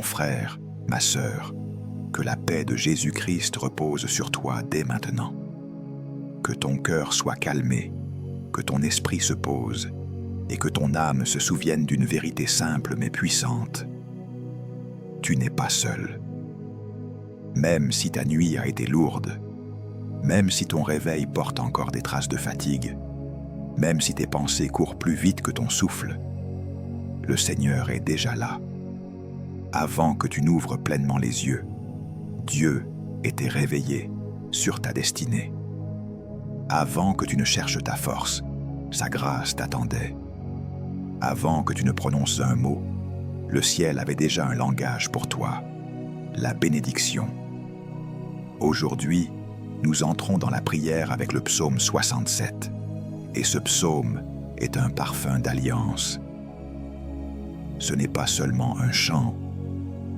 frère, ma sœur, que la paix de Jésus-Christ repose sur toi dès maintenant. Que ton cœur soit calmé, que ton esprit se pose, et que ton âme se souvienne d'une vérité simple mais puissante. Tu n'es pas seul. Même si ta nuit a été lourde, même si ton réveil porte encore des traces de fatigue, même si tes pensées courent plus vite que ton souffle, le Seigneur est déjà là. Avant que tu n'ouvres pleinement les yeux, Dieu était réveillé sur ta destinée. Avant que tu ne cherches ta force, sa grâce t'attendait. Avant que tu ne prononces un mot, le ciel avait déjà un langage pour toi, la bénédiction. Aujourd'hui, nous entrons dans la prière avec le psaume 67, et ce psaume est un parfum d'alliance. Ce n'est pas seulement un chant,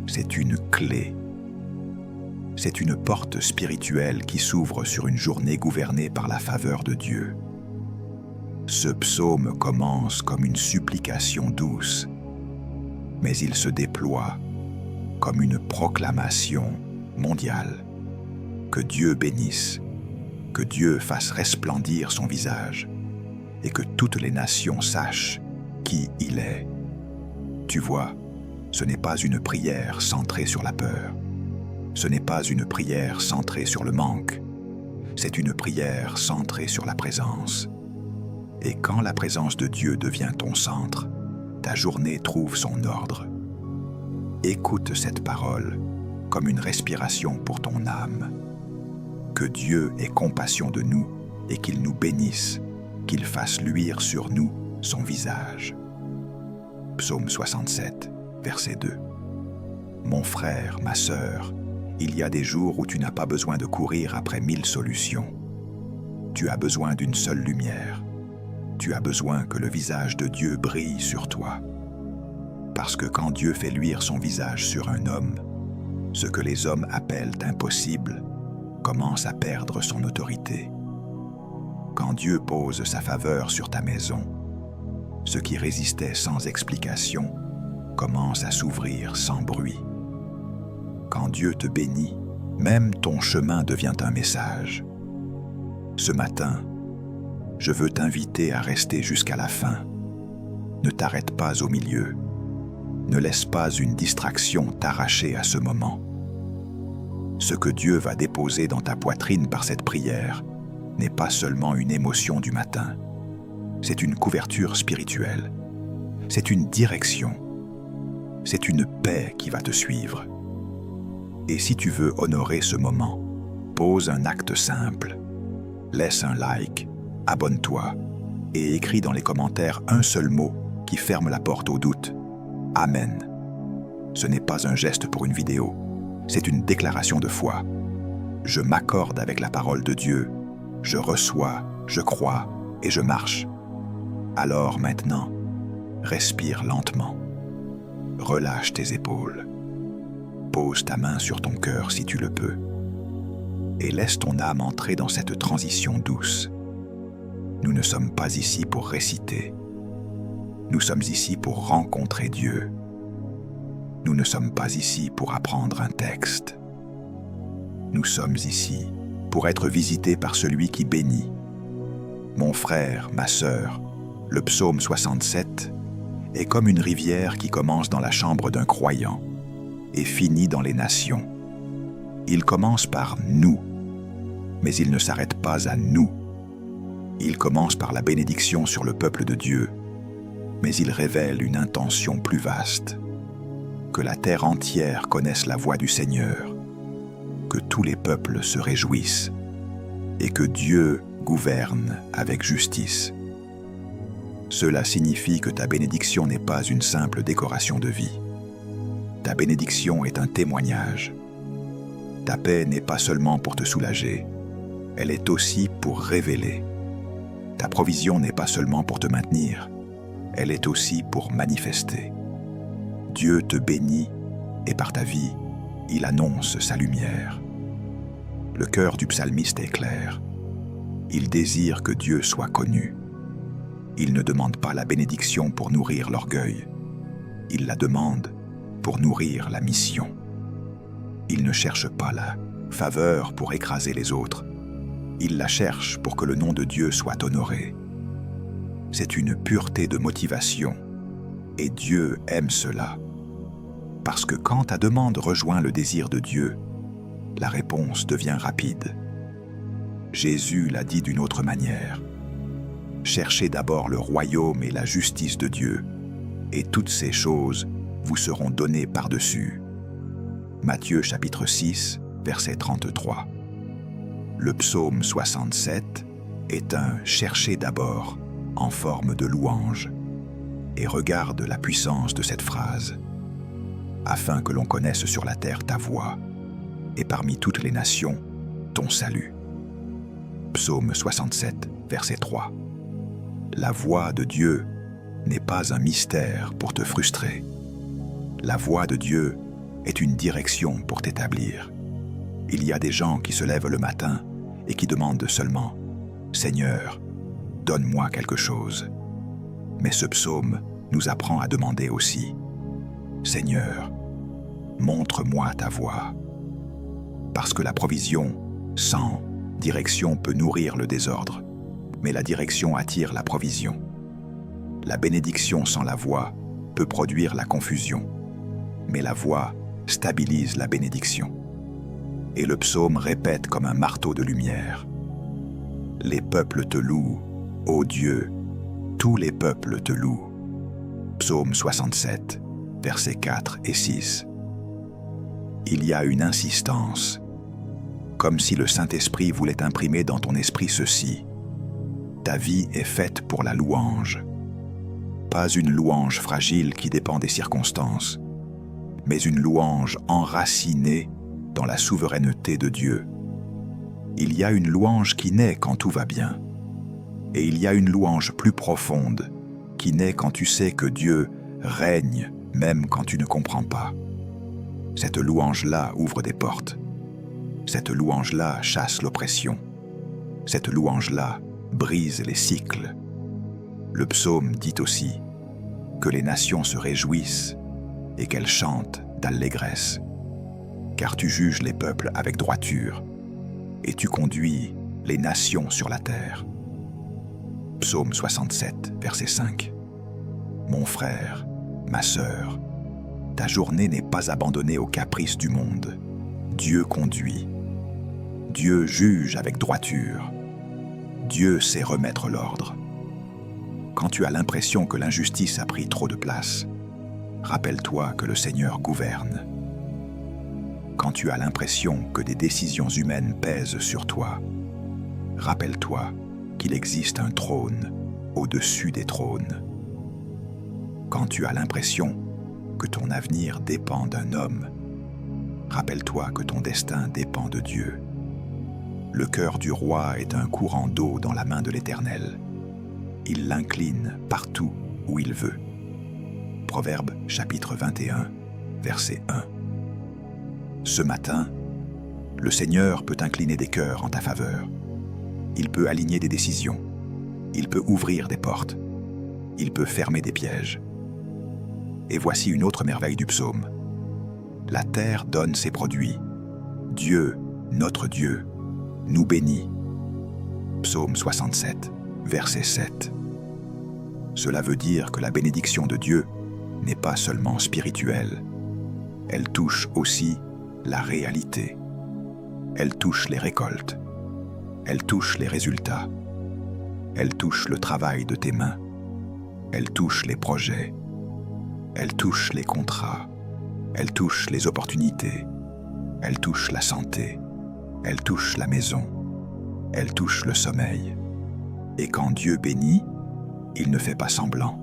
c'est une clé. C'est une porte spirituelle qui s'ouvre sur une journée gouvernée par la faveur de Dieu. Ce psaume commence comme une supplication douce, mais il se déploie comme une proclamation mondiale. Que Dieu bénisse, que Dieu fasse resplendir son visage, et que toutes les nations sachent qui il est. Tu vois, ce n'est pas une prière centrée sur la peur. Ce n'est pas une prière centrée sur le manque. C'est une prière centrée sur la présence. Et quand la présence de Dieu devient ton centre, ta journée trouve son ordre. Écoute cette parole comme une respiration pour ton âme. Que Dieu ait compassion de nous et qu'il nous bénisse, qu'il fasse luire sur nous son visage. Psaume 67, verset 2. Mon frère, ma sœur, il y a des jours où tu n'as pas besoin de courir après 1000 solutions. Tu as besoin d'une seule lumière. Tu as besoin que le visage de Dieu brille sur toi. Parce que quand Dieu fait luire son visage sur un homme, ce que les hommes appellent impossible commence à perdre son autorité. Quand Dieu pose sa faveur sur ta maison, ce qui résistait sans explication commence à s'ouvrir sans bruit. Quand Dieu te bénit, même ton chemin devient un message. Ce matin, je veux t'inviter à rester jusqu'à la fin. Ne t'arrête pas au milieu. Ne laisse pas une distraction t'arracher à ce moment. Ce que Dieu va déposer dans ta poitrine par cette prière n'est pas seulement une émotion du matin. C'est une couverture spirituelle. C'est une direction. C'est une paix qui va te suivre. Et si tu veux honorer ce moment, pose un acte simple. Laisse un like, abonne-toi et écris dans les commentaires un seul mot qui ferme la porte au doute. Amen. Ce n'est pas un geste pour une vidéo, c'est une déclaration de foi. Je m'accorde avec la parole de Dieu, je reçois, je crois et je marche. Alors maintenant, respire lentement. Relâche tes épaules. Pose ta main sur ton cœur si tu le peux. Et laisse ton âme entrer dans cette transition douce. Nous ne sommes pas ici pour réciter. Nous sommes ici pour rencontrer Dieu. Nous ne sommes pas ici pour apprendre un texte. Nous sommes ici pour être visités par celui qui bénit. Mon frère, ma sœur, le psaume 67 est comme une rivière qui commence dans la chambre d'un croyant et finit dans les nations. Il commence par nous, mais il ne s'arrête pas à nous. Il commence par la bénédiction sur le peuple de Dieu, mais il révèle une intention plus vaste. Que la terre entière connaisse la voix du Seigneur, que tous les peuples se réjouissent, et que Dieu gouverne avec justice. Cela signifie que ta bénédiction n'est pas une simple décoration de vie. Ta bénédiction est un témoignage. Ta paix n'est pas seulement pour te soulager, elle est aussi pour révéler. Ta provision n'est pas seulement pour te maintenir, elle est aussi pour manifester. Dieu te bénit et par ta vie, il annonce sa lumière. Le cœur du psalmiste est clair. Il désire que Dieu soit connu. Il ne demande pas la bénédiction pour nourrir l'orgueil. Il la demande pour nourrir la mission. Il ne cherche pas la faveur pour écraser les autres. Il la cherche pour que le nom de Dieu soit honoré. C'est une pureté de motivation, et Dieu aime cela. Parce que quand ta demande rejoint le désir de Dieu, la réponse devient rapide. Jésus l'a dit d'une autre manière. Cherchez d'abord le royaume et la justice de Dieu, et toutes ces choses vous seront données par-dessus. Matthieu chapitre 6, verset 33. Le psaume 67 est un « cherchez d'abord » en forme de louange. Et regarde la puissance de cette phrase. Afin que l'on connaisse sur la terre ta voie, et parmi toutes les nations, ton salut. Psaume 67, verset 3. La voie de Dieu n'est pas un mystère pour te frustrer. La voie de Dieu est une direction pour t'établir. Il y a des gens qui se lèvent le matin et qui demandent seulement « Seigneur, donne-moi quelque chose ». Mais ce psaume nous apprend à demander aussi « Seigneur, montre-moi ta voie ». Parce que la provision sans direction peut nourrir le désordre, mais la direction attire la provision. La bénédiction sans la voie peut produire la confusion, mais la voie stabilise la bénédiction. Et le psaume répète comme un marteau de lumière. Les peuples te louent, ô Dieu, tous les peuples te louent. Psaume 67, versets 4 et 6. Il y a une insistance, comme si le Saint-Esprit voulait imprimer dans ton esprit ceci. Ta vie est faite pour la louange. Pas une louange fragile qui dépend des circonstances, mais une louange enracinée dans la souveraineté de Dieu. Il y a une louange qui naît quand tout va bien, et il y a une louange plus profonde qui naît quand tu sais que Dieu règne même quand tu ne comprends pas. Cette louange-là ouvre des portes. Cette louange-là chasse l'oppression. Cette louange-là brise les cycles. Le psaume dit aussi que les nations se réjouissent et qu'elles chantent d'allégresse. Car tu juges les peuples avec droiture et tu conduis les nations sur la terre. Psaume 67, verset 5. Mon frère, ma sœur, ta journée n'est pas abandonnée aux caprices du monde. Dieu conduit. Dieu juge avec droiture. Dieu sait remettre l'ordre. Quand tu as l'impression que l'injustice a pris trop de place, rappelle-toi que le Seigneur gouverne. Quand tu as l'impression que des décisions humaines pèsent sur toi, rappelle-toi qu'il existe un trône au-dessus des trônes. Quand tu as l'impression que ton avenir dépend d'un homme, rappelle-toi que ton destin dépend de Dieu. Le cœur du roi est un courant d'eau dans la main de l'Éternel. Il l'incline partout où il veut. Proverbe chapitre 21, verset 1. Ce matin, le Seigneur peut incliner des cœurs en ta faveur. Il peut aligner des décisions. Il peut ouvrir des portes. Il peut fermer des pièges. Et voici une autre merveille du psaume. La terre donne ses produits. Dieu, notre Dieu, nous bénit. Psaume 67, verset 7. Cela veut dire que la bénédiction de Dieu n'est pas seulement spirituelle. Elle touche aussi la réalité. Elle touche les récoltes. Elle touche les résultats. Elle touche le travail de tes mains. Elle touche les projets. Elle touche les contrats. Elle touche les opportunités. Elle touche la santé. Elle touche la maison. Elle touche le sommeil. Et quand Dieu bénit, il ne fait pas semblant.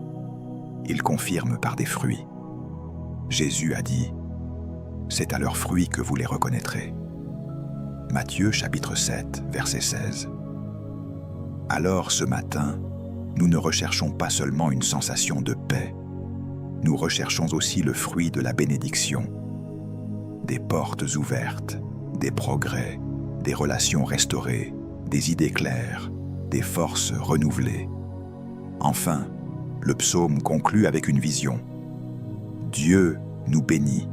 Il confirme par des fruits. Jésus a dit « C'est à leurs fruits que vous les reconnaîtrez ». Matthieu chapitre 7, verset 16. Alors ce matin, nous ne recherchons pas seulement une sensation de paix, nous recherchons aussi le fruit de la bénédiction. Des portes ouvertes, des progrès, des relations restaurées, des idées claires, des forces renouvelées. Enfin, le psaume conclut avec une vision. Dieu nous bénit,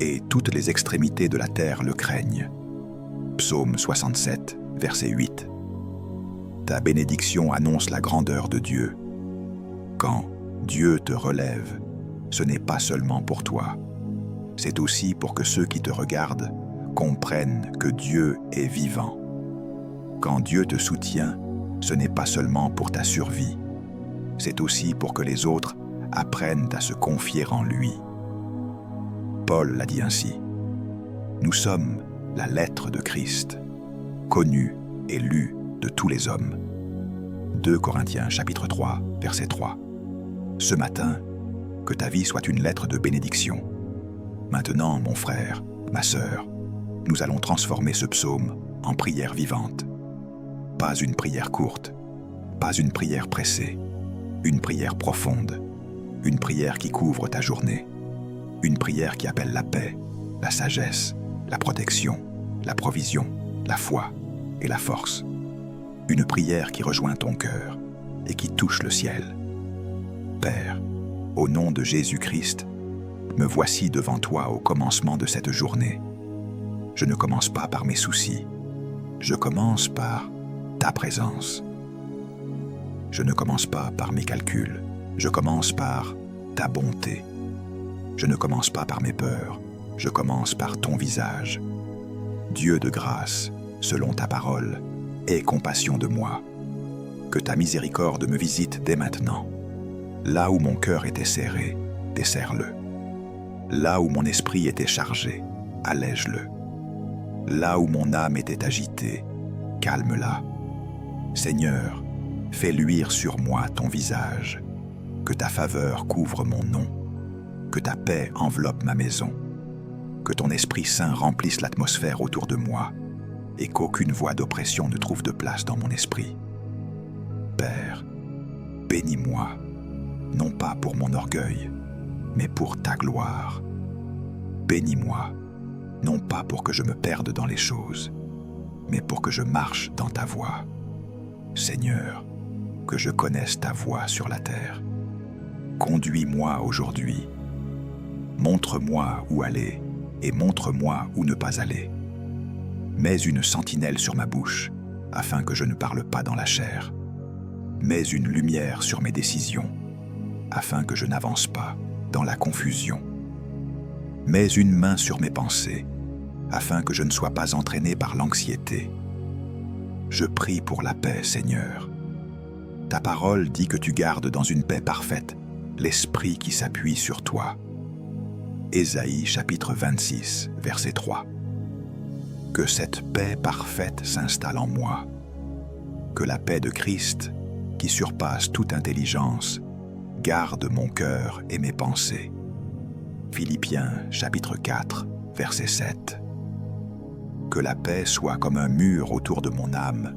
et toutes les extrémités de la terre le craignent. Psaume 67, verset 8. Ta bénédiction annonce la grandeur de Dieu. Quand Dieu te relève, ce n'est pas seulement pour toi, c'est aussi pour que ceux qui te regardent comprennent que Dieu est vivant. Quand Dieu te soutient, ce n'est pas seulement pour ta survie, c'est aussi pour que les autres apprennent à se confier en lui. Paul l'a dit ainsi. Nous sommes la lettre de Christ, connue et lue de tous les hommes. 2 Corinthiens chapitre 3, verset 3. Ce matin, que ta vie soit une lettre de bénédiction. Maintenant, mon frère, ma sœur, nous allons transformer ce psaume en prière vivante. Pas une prière courte, pas une prière pressée, une prière profonde, une prière qui couvre ta journée, une prière qui appelle la paix, la sagesse, la protection, la provision, la foi et la force. Une prière qui rejoint ton cœur et qui touche le ciel. Père, au nom de Jésus-Christ, me voici devant toi au commencement de cette journée. Je ne commence pas par mes soucis, je commence par ta présence. Je ne commence pas par mes calculs, je commence par ta bonté. Je ne commence pas par mes peurs, je commence par ton visage. Dieu de grâce, selon ta parole, aie compassion de moi. Que ta miséricorde me visite dès maintenant. Là où mon cœur était serré, desserre-le. Là où mon esprit était chargé, allège-le. Là où mon âme était agitée, calme-la. Seigneur, fais luire sur moi ton visage. Que ta faveur couvre mon nom. Que ta paix enveloppe ma maison. Que ton Esprit Saint remplisse l'atmosphère autour de moi et qu'aucune voie d'oppression ne trouve de place dans mon esprit. Père, bénis-moi, non pas pour mon orgueil, mais pour ta gloire. Bénis-moi, non pas pour que je me perde dans les choses, mais pour que je marche dans ta voie. Seigneur, que je connaisse ta voie sur la terre. Conduis-moi aujourd'hui. Montre-moi où aller et montre-moi où ne pas aller. Mets une sentinelle sur ma bouche, afin que je ne parle pas dans la chair. Mets une lumière sur mes décisions, afin que je n'avance pas dans la confusion. Mets une main sur mes pensées, afin que je ne sois pas entraîné par l'anxiété. Je prie pour la paix, Seigneur. Ta parole dit que tu gardes dans une paix parfaite l'esprit qui s'appuie sur toi. Ésaïe chapitre 26, verset 3. Que cette paix parfaite s'installe en moi. Que la paix de Christ, qui surpasse toute intelligence, garde mon cœur et mes pensées. Philippiens chapitre 4, verset 7. Que la paix soit comme un mur autour de mon âme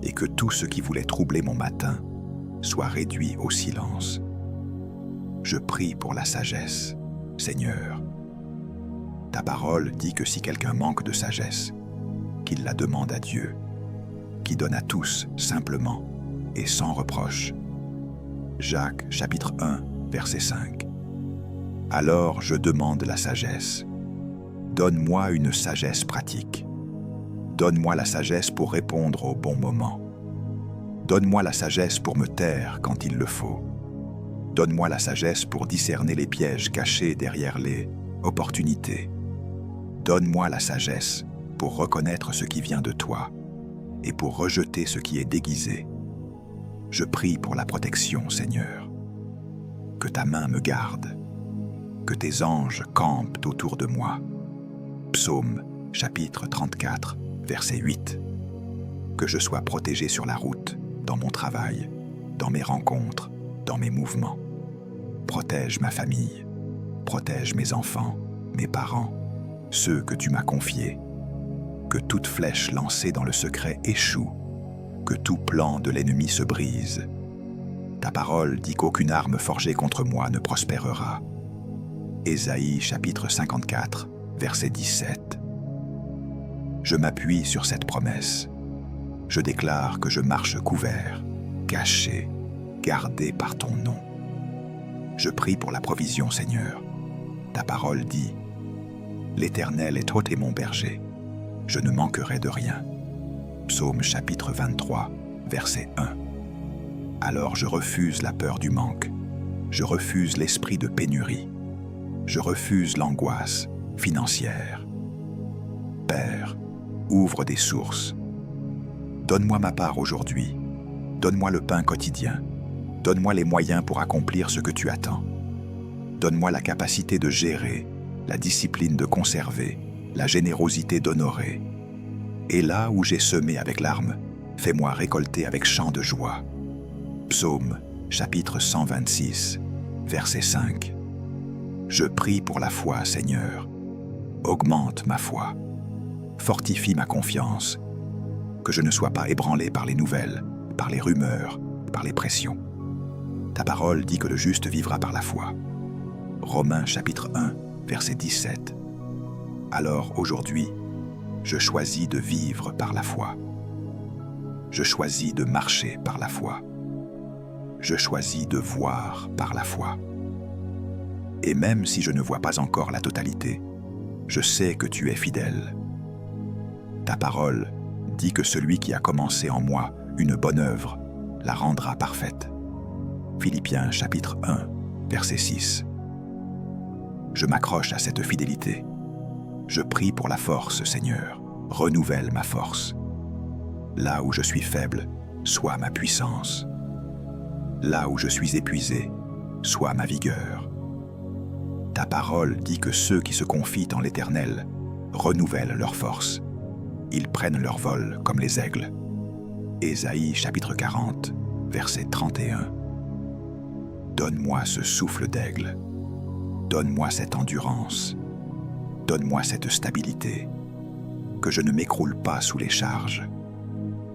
et que tout ce qui voulait troubler mon matin soit réduit au silence. Je prie pour la sagesse, Seigneur. Ta parole dit que si quelqu'un manque de sagesse, qu'il la demande à Dieu, qui donne à tous simplement et sans reproche. Jacques chapitre 1, verset 5. Alors je demande la sagesse. Donne-moi une sagesse pratique. Donne-moi la sagesse pour répondre au bon moment. Donne-moi la sagesse pour me taire quand il le faut. Donne-moi la sagesse pour discerner les pièges cachés derrière les opportunités. Donne-moi la sagesse pour reconnaître ce qui vient de toi et pour rejeter ce qui est déguisé. Je prie pour la protection, Seigneur. Que ta main me garde, que tes anges campent autour de moi. Psaume chapitre 34, verset 8. Que je sois protégé sur la route, dans mon travail, dans mes rencontres, dans mes mouvements. Protège ma famille, protège mes enfants, mes parents, ceux que tu m'as confiés. Que toute flèche lancée dans le secret échoue, que tout plan de l'ennemi se brise. Ta parole dit qu'aucune arme forgée contre moi ne prospérera. Ésaïe chapitre 54, verset 17. Je m'appuie sur cette promesse. Je déclare que je marche couvert, caché, gardé par ton nom. Je prie pour la provision, Seigneur. Ta parole dit, « L'Éternel est ôté mon berger, je ne manquerai de rien. » Psaume chapitre 23, verset 1. Alors je refuse la peur du manque, je refuse l'esprit de pénurie, je refuse l'angoisse financière. Père, ouvre des sources. Donne-moi ma part aujourd'hui, donne-moi le pain quotidien, donne-moi les moyens pour accomplir ce que tu attends. Donne-moi la capacité de gérer, la discipline de conserver, la générosité d'honorer. Et là où j'ai semé avec larmes, fais-moi récolter avec chant de joie. Psaume, chapitre 126, verset 5. Je prie pour la foi, Seigneur. Augmente ma foi. Fortifie ma confiance. Que je ne sois pas ébranlé par les nouvelles, par les rumeurs, par les pressions. Ta parole dit que le juste vivra par la foi. Romains chapitre 1, verset 17. Alors aujourd'hui, je choisis de vivre par la foi. Je choisis de marcher par la foi. Je choisis de voir par la foi. Et même si je ne vois pas encore la totalité, je sais que tu es fidèle. Ta parole dit que celui qui a commencé en moi une bonne œuvre la rendra parfaite. Philippiens chapitre 1, verset 6. Je m'accroche à cette fidélité. Je prie pour la force, Seigneur. Renouvelle ma force. Là où je suis faible, sois ma puissance. Là où je suis épuisé, sois ma vigueur. Ta parole dit que ceux qui se confient en l'Éternel renouvellent leur force. Ils prennent leur vol comme les aigles. Ésaïe chapitre 40, verset 31. Donne-moi ce souffle d'aigle. Donne-moi cette endurance. Donne-moi cette stabilité. Que je ne m'écroule pas sous les charges.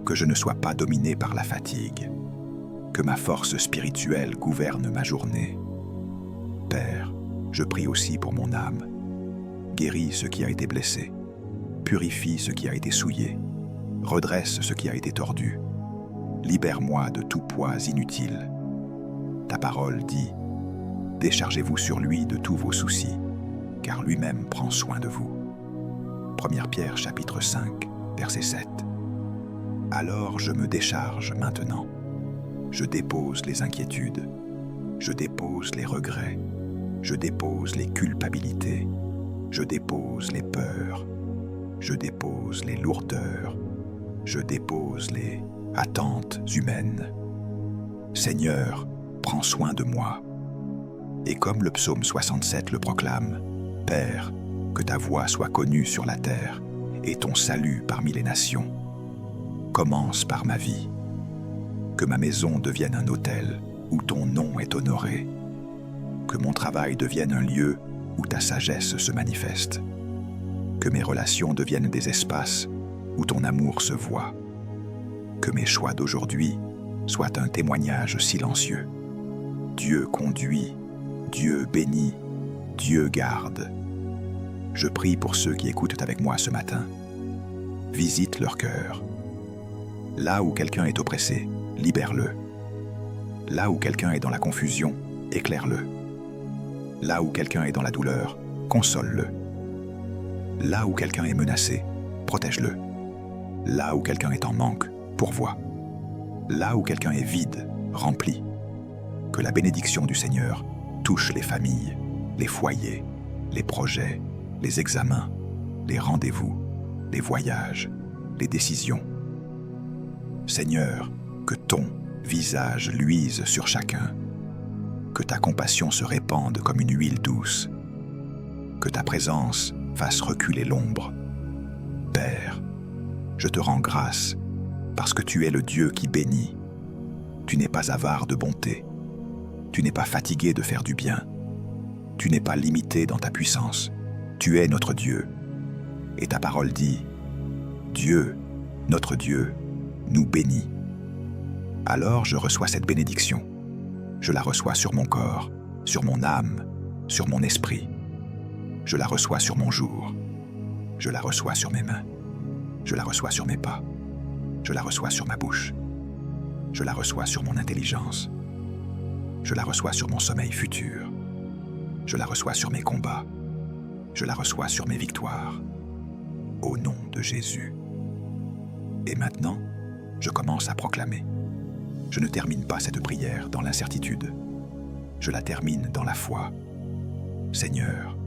Que je ne sois pas dominé par la fatigue. Que ma force spirituelle gouverne ma journée. Père, je prie aussi pour mon âme. Guéris ce qui a été blessé. Purifie ce qui a été souillé. Redresse ce qui a été tordu. Libère-moi de tout poids inutile. Ta parole dit, « Déchargez-vous sur lui de tous vos soucis, car lui-même prend soin de vous. » 1 Pierre chapitre 5, verset 7. Alors je me décharge maintenant. Je dépose les inquiétudes. Je dépose les regrets. Je dépose les culpabilités. Je dépose les peurs. Je dépose les lourdeurs. Je dépose les attentes humaines. Seigneur, prends soin de moi. Et comme le psaume 67 le proclame, Père, que ta voix soit connue sur la terre et ton salut parmi les nations. Commence par ma vie. Que ma maison devienne un autel où ton nom est honoré. Que mon travail devienne un lieu où ta sagesse se manifeste. Que mes relations deviennent des espaces où ton amour se voit. Que mes choix d'aujourd'hui soient un témoignage silencieux. Dieu conduit, Dieu bénit, Dieu garde. Je prie pour ceux qui écoutent avec moi ce matin. Visite leur cœur. Là où quelqu'un est oppressé, libère-le. Là où quelqu'un est dans la confusion, éclaire-le. Là où quelqu'un est dans la douleur, console-le. Là où quelqu'un est menacé, protège-le. Là où quelqu'un est en manque, pourvois. Là où quelqu'un est vide, remplis. Que la bénédiction du Seigneur touche les familles, les foyers, les projets, les examens, les rendez-vous, les voyages, les décisions. Seigneur, que ton visage luise sur chacun. Que ta compassion se répande comme une huile douce. Que ta présence fasse reculer l'ombre. Père, je te rends grâce parce que tu es le Dieu qui bénit. Tu n'es pas avare de bonté. Tu n'es pas fatigué de faire du bien. Tu n'es pas limité dans ta puissance. Tu es notre Dieu. Et ta parole dit, Dieu, notre Dieu, nous bénit. Alors je reçois cette bénédiction. Je la reçois sur mon corps, sur mon âme, sur mon esprit. Je la reçois sur mon jour. Je la reçois sur mes mains. Je la reçois sur mes pas. Je la reçois sur ma bouche. Je la reçois sur mon intelligence. Je la reçois sur mon sommeil futur. Je la reçois sur mes combats. Je la reçois sur mes victoires. Au nom de Jésus. Et maintenant, je commence à proclamer. Je ne termine pas cette prière dans l'incertitude. Je la termine dans la foi. Seigneur,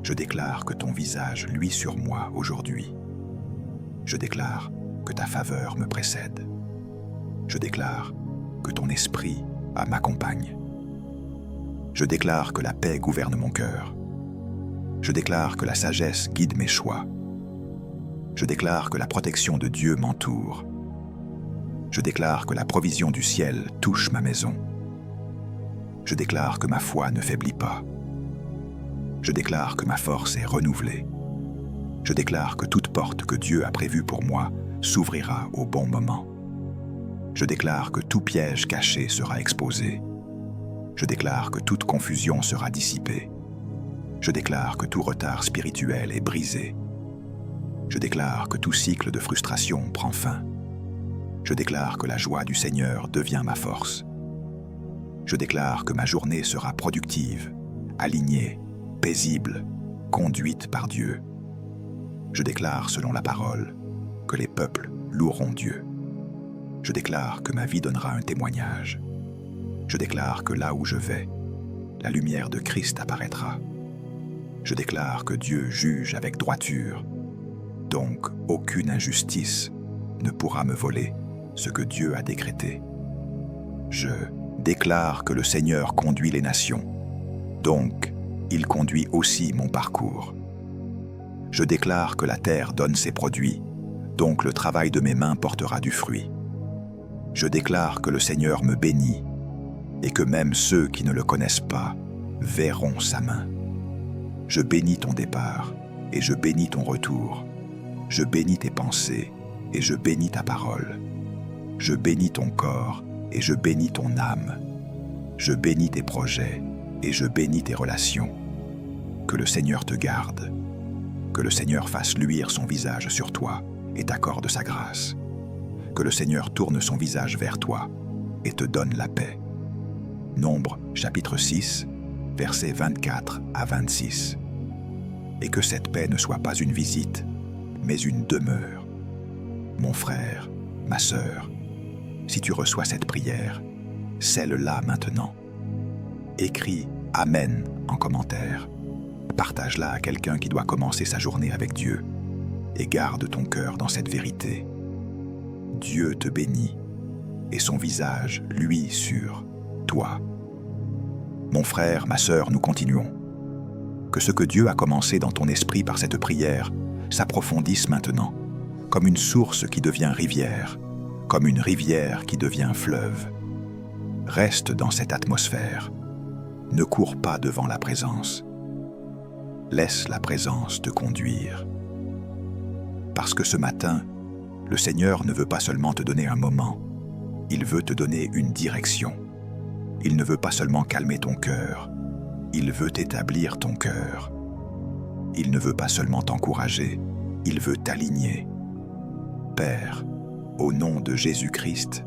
je déclare que ton visage luit sur moi aujourd'hui. Je déclare que ta faveur me précède. Je déclare que ton esprit m'accompagne. Je déclare que la paix gouverne mon cœur. Je déclare que la sagesse guide mes choix. Je déclare que la protection de Dieu m'entoure. Je déclare que la provision du ciel touche ma maison. Je déclare que ma foi ne faiblit pas. Je déclare que ma force est renouvelée. Je déclare que toute porte que Dieu a prévue pour moi s'ouvrira au bon moment. Je déclare que tout piège caché sera exposé. Je déclare que toute confusion sera dissipée. Je déclare que tout retard spirituel est brisé. Je déclare que tout cycle de frustration prend fin. Je déclare que la joie du Seigneur devient ma force. Je déclare que ma journée sera productive, alignée, paisible, conduite par Dieu. Je déclare, selon la parole, que les peuples loueront Dieu. Je déclare que ma vie donnera un témoignage. Je déclare que là où je vais, la lumière de Christ apparaîtra. Je déclare que Dieu juge avec droiture. Donc, aucune injustice ne pourra me voler ce que Dieu a décrété. Je déclare que le Seigneur conduit les nations. Donc, il conduit aussi mon parcours. Je déclare que la terre donne ses produits. Donc, le travail de mes mains portera du fruit. Je déclare que le Seigneur me bénit et que même ceux qui ne le connaissent pas verront sa main. Je bénis ton départ et je bénis ton retour. Je bénis tes pensées et je bénis ta parole. Je bénis ton corps et je bénis ton âme. Je bénis tes projets et je bénis tes relations. Que le Seigneur te garde. Que le Seigneur fasse luire son visage sur toi et t'accorde sa grâce. Que le Seigneur tourne son visage vers toi et te donne la paix. Nombre, chapitre 6, versets 24 à 26. Et que cette paix ne soit pas une visite, mais une demeure. Mon frère, ma sœur, si tu reçois cette prière, scelle-la maintenant. Écris « Amen » en commentaire. Partage-la à quelqu'un qui doit commencer sa journée avec Dieu et garde ton cœur dans cette vérité. Dieu te bénit et son visage luit sur toi. Mon frère, ma sœur, nous continuons. Que ce que Dieu a commencé dans ton esprit par cette prière s'approfondisse maintenant, comme une source qui devient rivière, comme une rivière qui devient fleuve. Reste dans cette atmosphère. Ne cours pas devant la présence. Laisse la présence te conduire. Parce que ce matin, le Seigneur ne veut pas seulement te donner un moment, il veut te donner une direction. Il ne veut pas seulement calmer ton cœur, il veut établir ton cœur. Il ne veut pas seulement t'encourager, il veut t'aligner. Père, au nom de Jésus-Christ,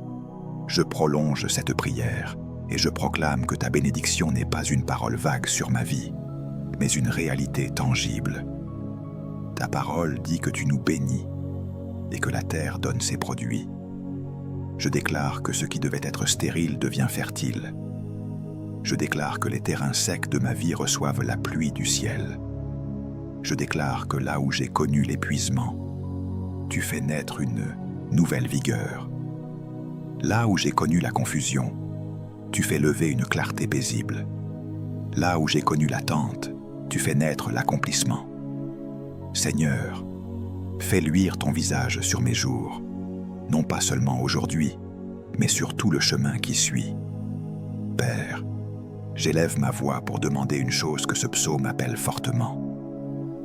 je prolonge cette prière et je proclame que ta bénédiction n'est pas une parole vague sur ma vie, mais une réalité tangible. Ta parole dit que tu nous bénis et que la terre donne ses produits. Je déclare que ce qui devait être stérile devient fertile. Je déclare que les terrains secs de ma vie reçoivent la pluie du ciel. Je déclare que là où j'ai connu l'épuisement, tu fais naître une nouvelle vigueur. Là où j'ai connu la confusion, tu fais lever une clarté paisible. Là où j'ai connu l'attente, tu fais naître l'accomplissement. Seigneur, fais luire ton visage sur mes jours, non pas seulement aujourd'hui, mais sur tout le chemin qui suit. Père, j'élève ma voix pour demander une chose que ce psaume appelle fortement.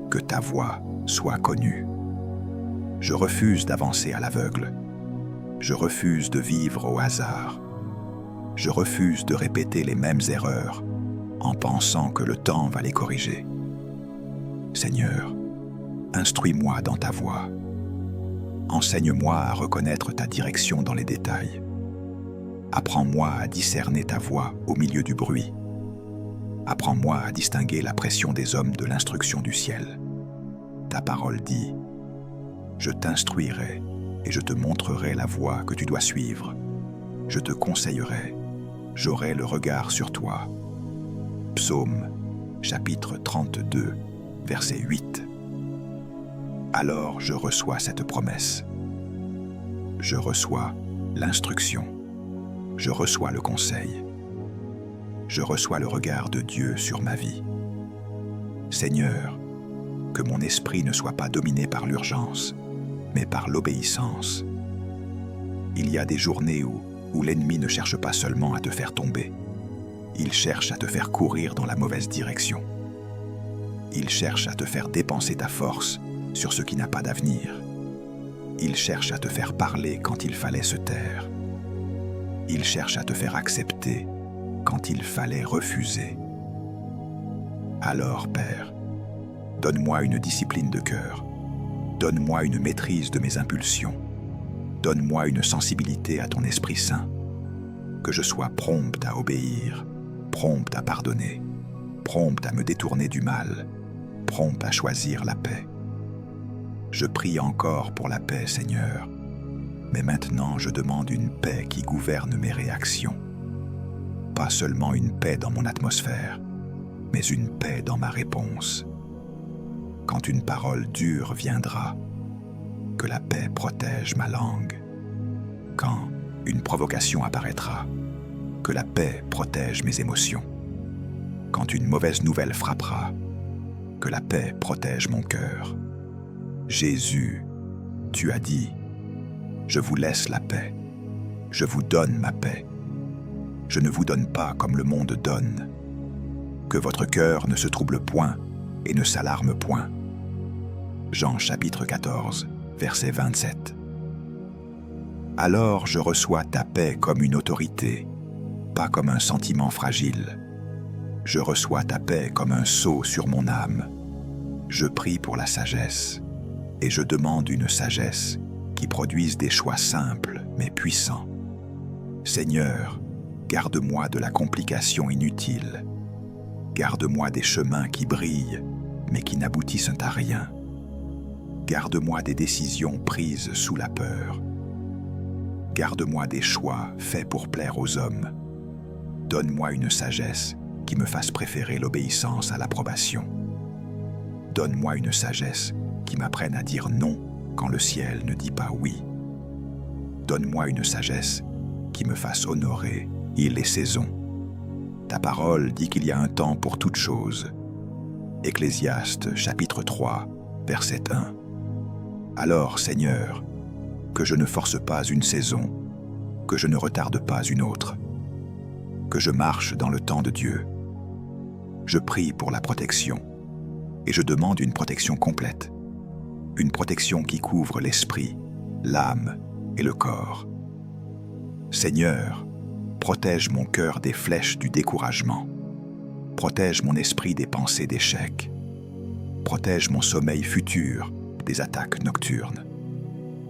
Que ta voix soit connue. Je refuse d'avancer à l'aveugle. Je refuse de vivre au hasard. Je refuse de répéter les mêmes erreurs en pensant que le temps va les corriger. Seigneur, instruis-moi dans ta voie. Enseigne-moi à reconnaître ta direction dans les détails. Apprends-moi à discerner ta voix au milieu du bruit. Apprends-moi à distinguer la pression des hommes de l'instruction du ciel. Ta parole dit, « Je t'instruirai et je te montrerai la voie que tu dois suivre. Je te conseillerai, j'aurai le regard sur toi. » Psaume, chapitre 32, verset 8. Alors je reçois cette promesse. Je reçois l'instruction. Je reçois le conseil. Je reçois le regard de Dieu sur ma vie. Seigneur, que mon esprit ne soit pas dominé par l'urgence, mais par l'obéissance. Il y a des journées où l'ennemi ne cherche pas seulement à te faire tomber, il cherche à te faire courir dans la mauvaise direction. Il cherche à te faire dépenser ta force sur ce qui n'a pas d'avenir. Il cherche à te faire parler quand il fallait se taire. Il cherche à te faire accepter quand il fallait refuser. Alors, Père, donne-moi une discipline de cœur. Donne-moi une maîtrise de mes impulsions. Donne-moi une sensibilité à ton Esprit Saint. Que je sois prompte à obéir, prompte à pardonner, prompte à me détourner du mal, prompte à choisir la paix. Je prie encore pour la paix, Seigneur, mais maintenant je demande une paix qui gouverne mes réactions. Pas seulement une paix dans mon atmosphère, mais une paix dans ma réponse. Quand une parole dure viendra, que la paix protège ma langue. Quand une provocation apparaîtra, que la paix protège mes émotions. Quand une mauvaise nouvelle frappera, que la paix protège mon cœur. Jésus, tu as dit, « Je vous laisse la paix, je vous donne ma paix. Je ne vous donne pas comme le monde donne. Que votre cœur ne se trouble point et ne s'alarme point. » Jean chapitre 14, verset 27. Alors je reçois ta paix comme une autorité, pas comme un sentiment fragile. Je reçois ta paix comme un sceau sur mon âme. Je prie pour la sagesse, et je demande une sagesse qui produise des choix simples mais puissants. Seigneur, garde-moi de la complication inutile. Garde-moi des chemins qui brillent mais qui n'aboutissent à rien. Garde-moi des décisions prises sous la peur. Garde-moi des choix faits pour plaire aux hommes. Donne-moi une sagesse qui me fasse préférer l'obéissance à l'approbation. Donne-moi une sagesse qui m'apprenne à dire non quand le ciel ne dit pas oui. Donne-moi une sagesse qui me fasse honorer les saisons. Ta parole dit qu'il y a un temps pour toute chose. Ecclésiaste chapitre 3, verset 1. Alors, Seigneur, que je ne force pas une saison, que je ne retarde pas une autre, que je marche dans le temps de Dieu. Je prie pour la protection, et je demande une protection complète, une protection qui couvre l'esprit, l'âme et le corps. Seigneur, protège mon cœur des flèches du découragement, protège mon esprit des pensées d'échec, protège mon sommeil futur des attaques nocturnes,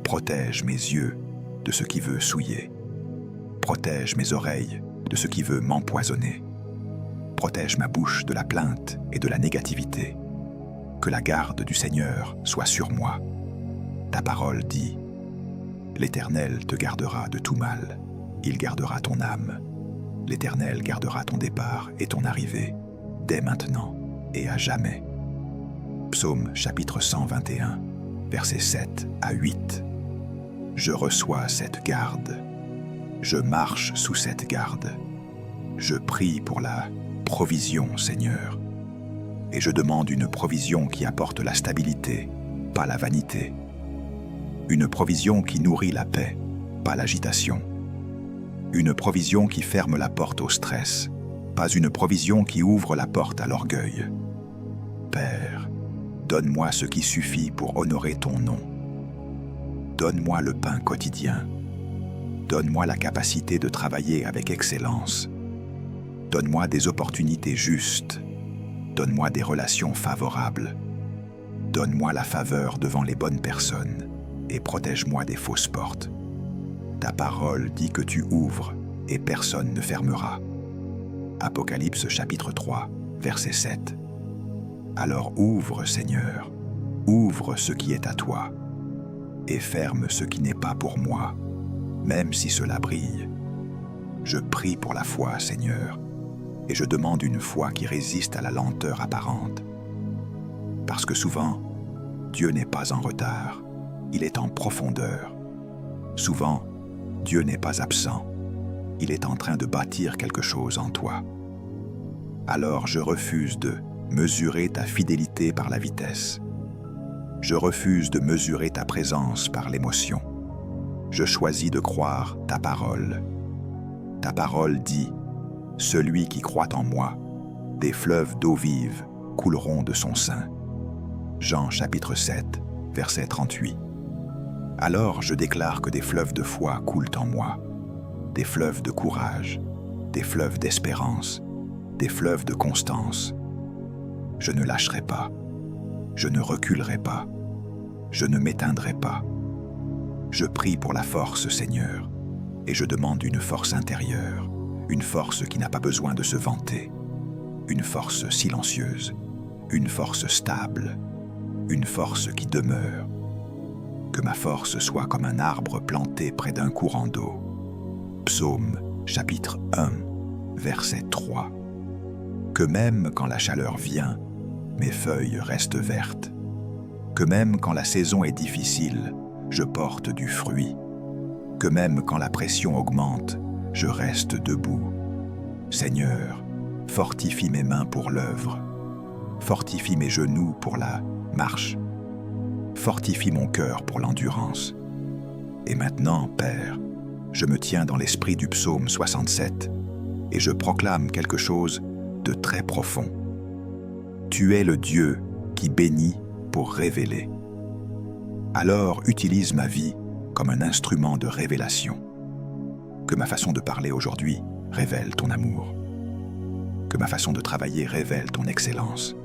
protège mes yeux de ce qui veut souiller, protège mes oreilles de ce qui veut m'empoisonner, protège ma bouche de la plainte et de la négativité. Que la garde du Seigneur soit sur moi. Ta parole dit, « L'Éternel te gardera de tout mal, il gardera ton âme. L'Éternel gardera ton départ et ton arrivée, dès maintenant et à jamais. » Psaume chapitre 121, versets 7 à 8. Je reçois cette garde. Je marche sous cette garde. Je prie pour la provision, Seigneur. Et je demande une provision qui apporte la stabilité, pas la vanité. Une provision qui nourrit la paix, pas l'agitation. Une provision qui ferme la porte au stress, pas une provision qui ouvre la porte à l'orgueil. Père, donne-moi ce qui suffit pour honorer ton nom. Donne-moi le pain quotidien. Donne-moi la capacité de travailler avec excellence. Donne-moi des opportunités justes. Donne-moi des relations favorables. Donne-moi la faveur devant les bonnes personnes et protège-moi des fausses portes. Ta parole dit que tu ouvres et personne ne fermera. Apocalypse chapitre 3, verset 7. Alors ouvre, Seigneur, ouvre ce qui est à toi, et ferme ce qui n'est pas pour moi, même si cela brille. Je prie pour la foi, Seigneur, et je demande une foi qui résiste à la lenteur apparente. Parce que souvent, Dieu n'est pas en retard, il est en profondeur. Souvent, Dieu n'est pas absent, il est en train de bâtir quelque chose en toi. Alors je refuse de mesurer ta fidélité par la vitesse. Je refuse de mesurer ta présence par l'émotion. Je choisis de croire ta parole. Ta parole dit « Celui qui croit en moi, des fleuves d'eau vive couleront de son sein. » Jean chapitre 7, verset 38. Alors je déclare que des fleuves de foi coulent en moi, des fleuves de courage, des fleuves d'espérance, des fleuves de constance. Je ne lâcherai pas, je ne reculerai pas, je ne m'éteindrai pas. Je prie pour la force, Seigneur, et je demande une force intérieure, une force qui n'a pas besoin de se vanter, une force silencieuse, une force stable, une force qui demeure. Que ma force soit comme un arbre planté près d'un courant d'eau. Psaume, chapitre 1, verset 3. Que même quand la chaleur vient, mes feuilles restent vertes. Que même quand la saison est difficile, je porte du fruit. Que même quand la pression augmente, je reste debout. Seigneur, fortifie mes mains pour l'œuvre. Fortifie mes genoux pour la marche. Fortifie mon cœur pour l'endurance. Et maintenant, Père, je me tiens dans l'esprit du psaume 67 et je proclame quelque chose de très profond. Tu es le Dieu qui bénit pour révéler. Alors utilise ma vie comme un instrument de révélation. Que ma façon de parler aujourd'hui révèle ton amour. Que ma façon de travailler révèle ton excellence.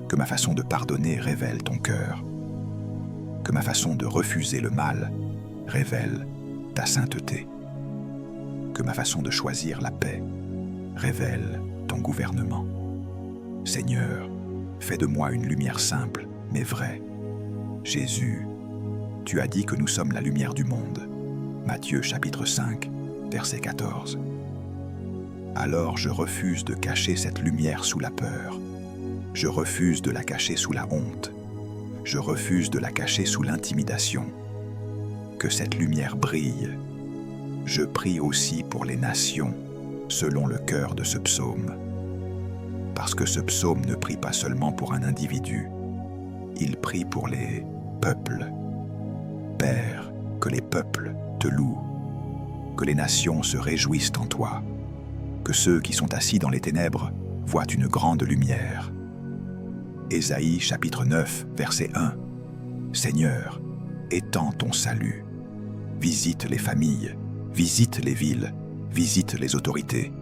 Que ma façon de pardonner révèle ton cœur. Que ma façon de refuser le mal révèle ta sainteté. Que ma façon de choisir la paix révèle ton gouvernement. Seigneur, fais de moi une lumière simple, mais vraie. Jésus, tu as dit que nous sommes la lumière du monde. Matthieu chapitre 5, verset 14. Alors je refuse de cacher cette lumière sous la peur. Je refuse de la cacher sous la honte. Je refuse de la cacher sous l'intimidation. Que cette lumière brille. Je prie aussi pour les nations, selon le cœur de ce psaume. Parce que ce psaume ne prie pas seulement pour un individu, il prie pour les peuples. Père, que les peuples te louent, que les nations se réjouissent en toi, que ceux qui sont assis dans les ténèbres voient une grande lumière. Ésaïe chapitre 9, verset 1. Seigneur, étends ton salut. Visite les familles, visite les villes, visite les autorités,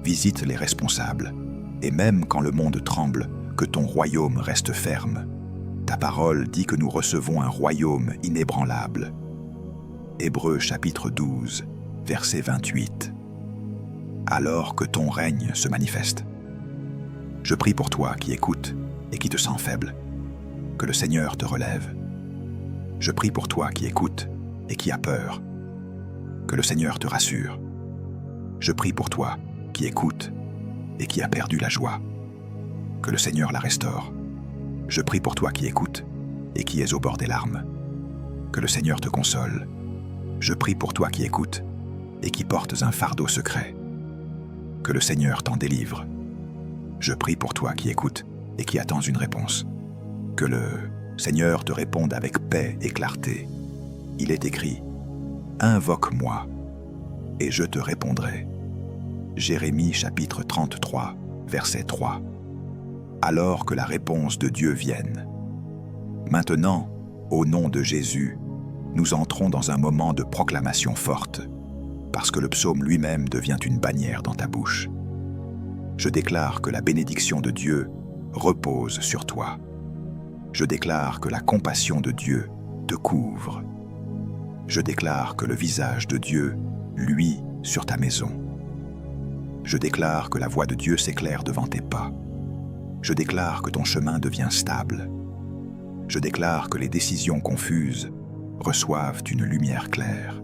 visite les responsables. Et même quand le monde tremble, que ton royaume reste ferme. Ta parole dit que nous recevons un royaume inébranlable. Hébreux chapitre 12, verset 28. Alors que ton règne se manifeste. Je prie pour toi qui écoutes et qui te sens faible, que le Seigneur te relève. Je prie pour toi qui écoutes et qui a peur, que le Seigneur te rassure. Je prie pour toi qui écoute et qui a perdu la joie, que le Seigneur la restaure. Je prie pour toi qui écoutes et qui es au bord des larmes, que le Seigneur te console. Je prie pour toi qui écoutes et qui portes un fardeau secret, que le Seigneur t'en délivre. Je prie pour toi qui écoutes et qui attends une réponse, que le Seigneur te réponde avec paix et clarté. Il est écrit « Invoque-moi, et je te répondrai ». Jérémie chapitre 33, verset 3. Alors que la réponse de Dieu vienne. Maintenant, au nom de Jésus, nous entrons dans un moment de proclamation forte, parce que le psaume lui-même devient une bannière dans ta bouche. Je déclare que la bénédiction de Dieu repose sur toi. Je déclare que la compassion de Dieu te couvre. Je déclare que le visage de Dieu luit sur ta maison. Je déclare que la voix de Dieu s'éclaire devant tes pas. Je déclare que ton chemin devient stable. Je déclare que les décisions confuses reçoivent une lumière claire.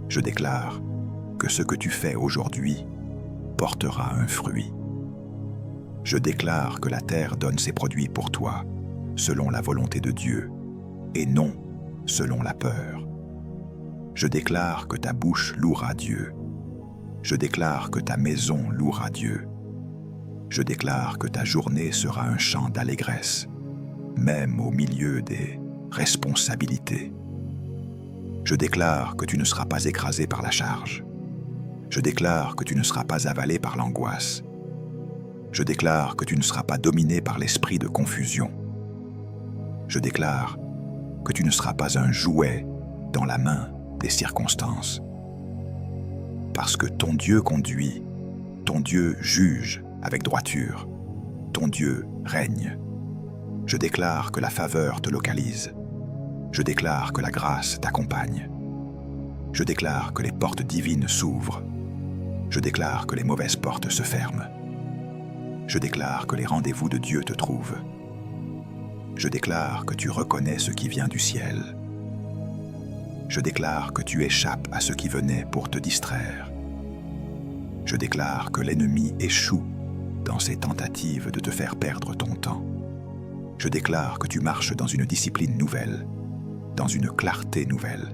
Je déclare que ce que tu fais aujourd'hui portera un fruit. Je déclare que la terre donne ses produits pour toi, selon la volonté de Dieu, et non selon la peur. Je déclare que ta bouche louera Dieu. Je déclare que ta maison louera Dieu. Je déclare que ta journée sera un chant d'allégresse, même au milieu des responsabilités. Je déclare que tu ne seras pas écrasé par la charge. Je déclare que tu ne seras pas avalé par l'angoisse. Je déclare que tu ne seras pas dominé par l'esprit de confusion. Je déclare que tu ne seras pas un jouet dans la main des circonstances. Parce que ton Dieu conduit, ton Dieu juge avec droiture, ton Dieu règne. Je déclare que la faveur te localise. Je déclare que la grâce t'accompagne. Je déclare que les portes divines s'ouvrent. Je déclare que les mauvaises portes se ferment. Je déclare que les rendez-vous de Dieu te trouvent. Je déclare que tu reconnais ce qui vient du ciel. Je déclare que tu échappes à ce qui venait pour te distraire. Je déclare que l'ennemi échoue dans ses tentatives de te faire perdre ton temps. Je déclare que tu marches dans une discipline nouvelle, dans une clarté nouvelle,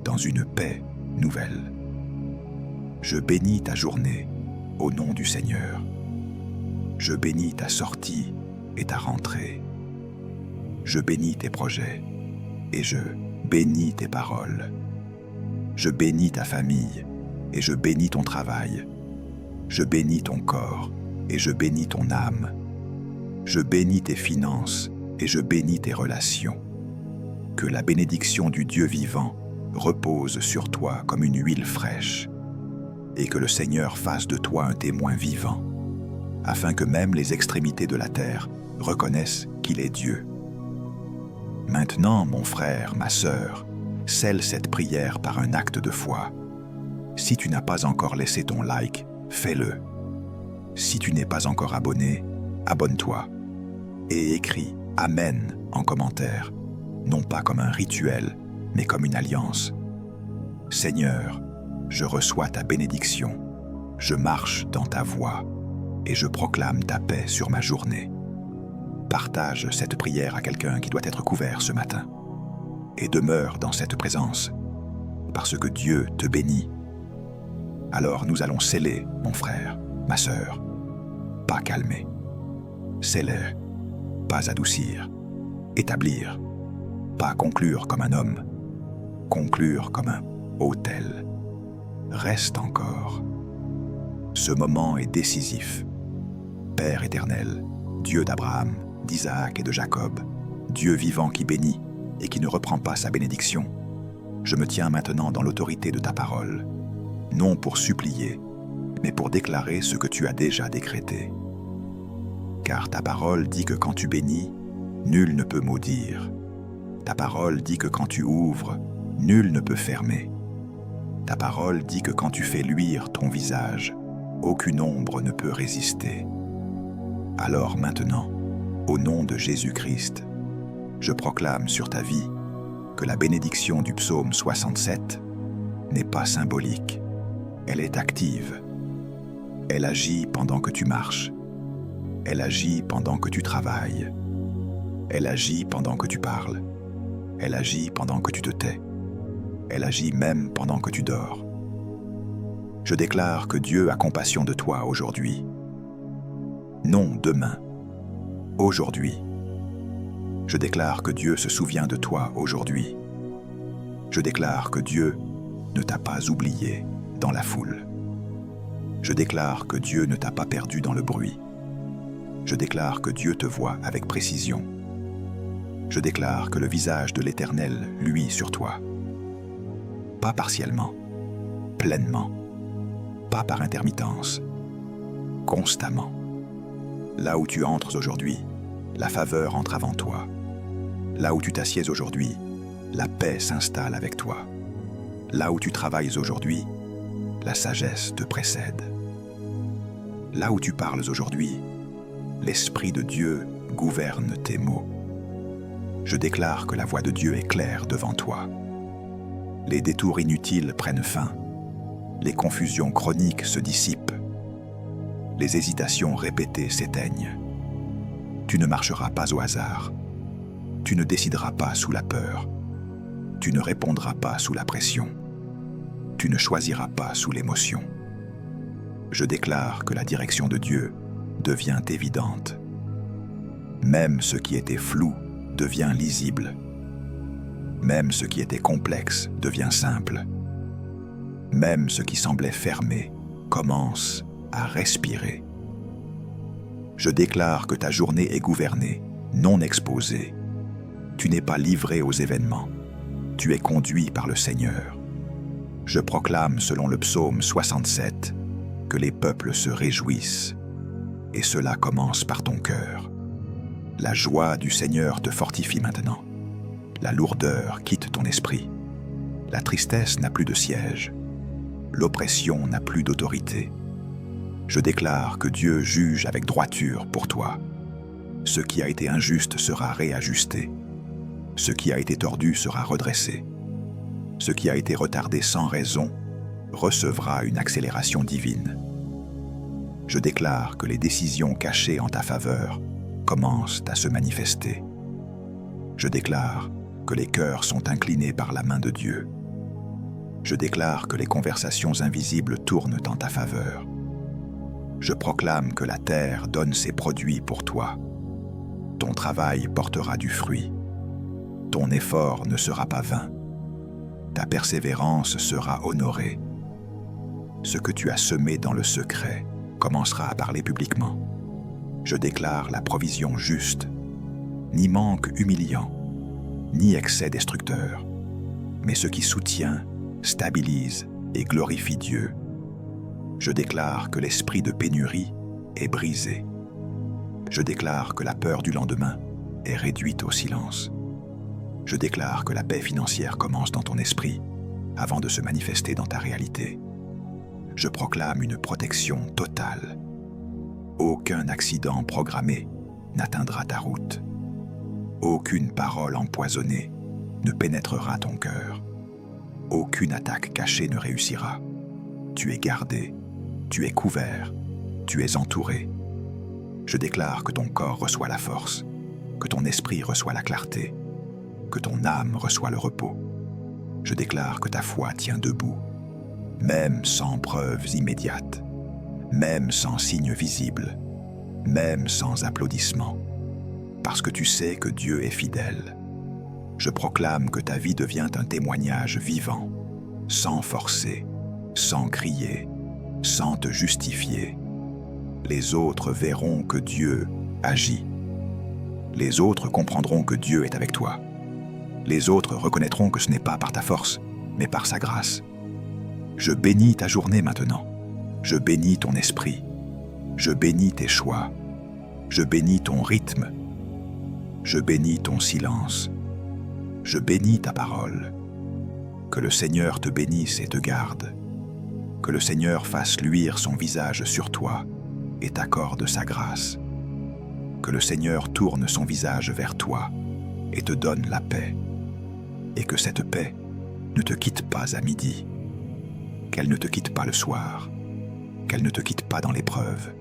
dans une paix nouvelle. Je bénis ta journée au nom du Seigneur. Je bénis ta sortie et ta rentrée. Je bénis tes projets et je bénis tes paroles. Je bénis ta famille et je bénis ton travail. Je bénis ton corps et je bénis ton âme. Je bénis tes finances et je bénis tes relations. Que la bénédiction du Dieu vivant repose sur toi comme une huile fraîche, et que le Seigneur fasse de toi un témoin vivant, afin que même les extrémités de la terre reconnaissent qu'il est Dieu. Maintenant, mon frère, ma sœur, scelle cette prière par un acte de foi. Si tu n'as pas encore laissé ton like, fais-le. Si tu n'es pas encore abonné, abonne-toi et écris « Amen » en commentaire, non pas comme un rituel, mais comme une alliance. Seigneur, je reçois ta bénédiction, je marche dans ta voie et je proclame ta paix sur ma journée. Partage cette prière à quelqu'un qui doit être couvert ce matin et demeure dans cette présence parce que Dieu te bénit. Alors nous allons sceller, mon frère, ma sœur, pas calmer. Sceller, pas adoucir. Établir, pas conclure comme un homme. Conclure comme un autel. Reste encore. Ce moment est décisif. Père éternel, Dieu d'Abraham, d'Isaac et de Jacob, Dieu vivant qui bénit et qui ne reprend pas sa bénédiction, je me tiens maintenant dans l'autorité de ta parole, non pour supplier, mais pour déclarer ce que tu as déjà décrété. Car ta parole dit que quand tu bénis, nul ne peut maudire. Ta parole dit que quand tu ouvres, nul ne peut fermer. Ta parole dit que quand tu fais luire ton visage, aucune ombre ne peut résister. Alors maintenant, au nom de Jésus-Christ, je proclame sur ta vie que la bénédiction du psaume 67 n'est pas symbolique, elle est active. Elle agit pendant que tu marches. Elle agit pendant que tu travailles. Elle agit pendant que tu parles. Elle agit pendant que tu te tais. Elle agit même pendant que tu dors. Je déclare que Dieu a compassion de toi aujourd'hui. Non demain, aujourd'hui. Je déclare que Dieu se souvient de toi aujourd'hui. Je déclare que Dieu ne t'a pas oublié dans la foule. Je déclare que Dieu ne t'a pas perdu dans le bruit. Je déclare que Dieu te voit avec précision. Je déclare que le visage de l'Éternel luit sur toi. Pas partiellement, pleinement, pas par intermittence, constamment. Là où tu entres aujourd'hui, la faveur entre avant toi. Là où tu t'assieds aujourd'hui, la paix s'installe avec toi. Là où tu travailles aujourd'hui, la sagesse te précède. Là où tu parles aujourd'hui, l'Esprit de Dieu gouverne tes mots. Je déclare que la voie de Dieu est claire devant toi. Les détours inutiles prennent fin. Les confusions chroniques se dissipent. Les hésitations répétées s'éteignent. Tu ne marcheras pas au hasard. Tu ne décideras pas sous la peur. Tu ne répondras pas sous la pression. Tu ne choisiras pas sous l'émotion. Je déclare que la direction de Dieu devient évidente. Même ce qui était flou devient lisible. Même ce qui était complexe devient simple. Même ce qui semblait fermé commence à respirer. Je déclare que ta journée est gouvernée, non exposée. Tu n'es pas livré aux événements. Tu es conduit par le Seigneur. Je proclame, selon le psaume 67, que les peuples se réjouissent. Et cela commence par ton cœur. La joie du Seigneur te fortifie maintenant. La lourdeur quitte ton esprit. La tristesse n'a plus de siège. L'oppression n'a plus d'autorité. Je déclare que Dieu juge avec droiture pour toi. Ce qui a été injuste sera réajusté. Ce qui a été tordu sera redressé. Ce qui a été retardé sans raison recevra une accélération divine. Je déclare que les décisions cachées en ta faveur commencent à se manifester. Je déclare que les cœurs sont inclinés par la main de Dieu. Je déclare que les conversations invisibles tournent en ta faveur. Je proclame que la terre donne ses produits pour toi. Ton travail portera du fruit. Ton effort ne sera pas vain. Ta persévérance sera honorée. Ce que tu as semé dans le secret commencera à parler publiquement. Je déclare la provision juste, ni manque humiliant, ni excès destructeur, mais ce qui soutient, stabilise et glorifie Dieu. Je déclare que l'esprit de pénurie est brisé. Je déclare que la peur du lendemain est réduite au silence. Je déclare que la paix financière commence dans ton esprit avant de se manifester dans ta réalité. Je proclame une protection totale. Aucun accident programmé n'atteindra ta route. Aucune parole empoisonnée ne pénétrera ton cœur. Aucune attaque cachée ne réussira. Tu es gardé, tu es couvert, tu es entouré. Je déclare que ton corps reçoit la force, que ton esprit reçoit la clarté, que ton âme reçoit le repos. Je déclare que ta foi tient debout, même sans preuves immédiates, même sans signe visible, même sans applaudissements, parce que tu sais que Dieu est fidèle. Je proclame que ta vie devient un témoignage vivant, sans forcer, sans crier, sans te justifier. Les autres verront que Dieu agit. Les autres comprendront que Dieu est avec toi. Les autres reconnaîtront que ce n'est pas par ta force, mais par sa grâce. Je bénis ta journée maintenant. Je bénis ton esprit. Je bénis tes choix. Je bénis ton rythme. Je bénis ton silence. Je bénis ta parole. Que le Seigneur te bénisse et te garde. Que le Seigneur fasse luire son visage sur toi et t'accorde sa grâce. Que le Seigneur tourne son visage vers toi et te donne la paix. Et que cette paix ne te quitte pas à midi, qu'elle ne te quitte pas le soir, qu'elle ne te quitte pas dans l'épreuve,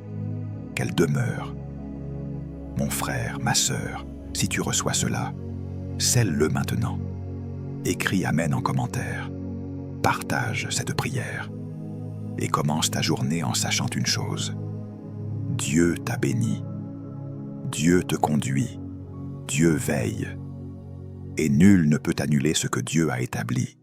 qu'elle demeure. Mon frère, ma sœur, si tu reçois cela, scelle-le maintenant. Écris Amen en commentaire. Partage cette prière et commence ta journée en sachant une chose. Dieu t'a béni. Dieu te conduit. Dieu veille. Et nul ne peut annuler ce que Dieu a établi.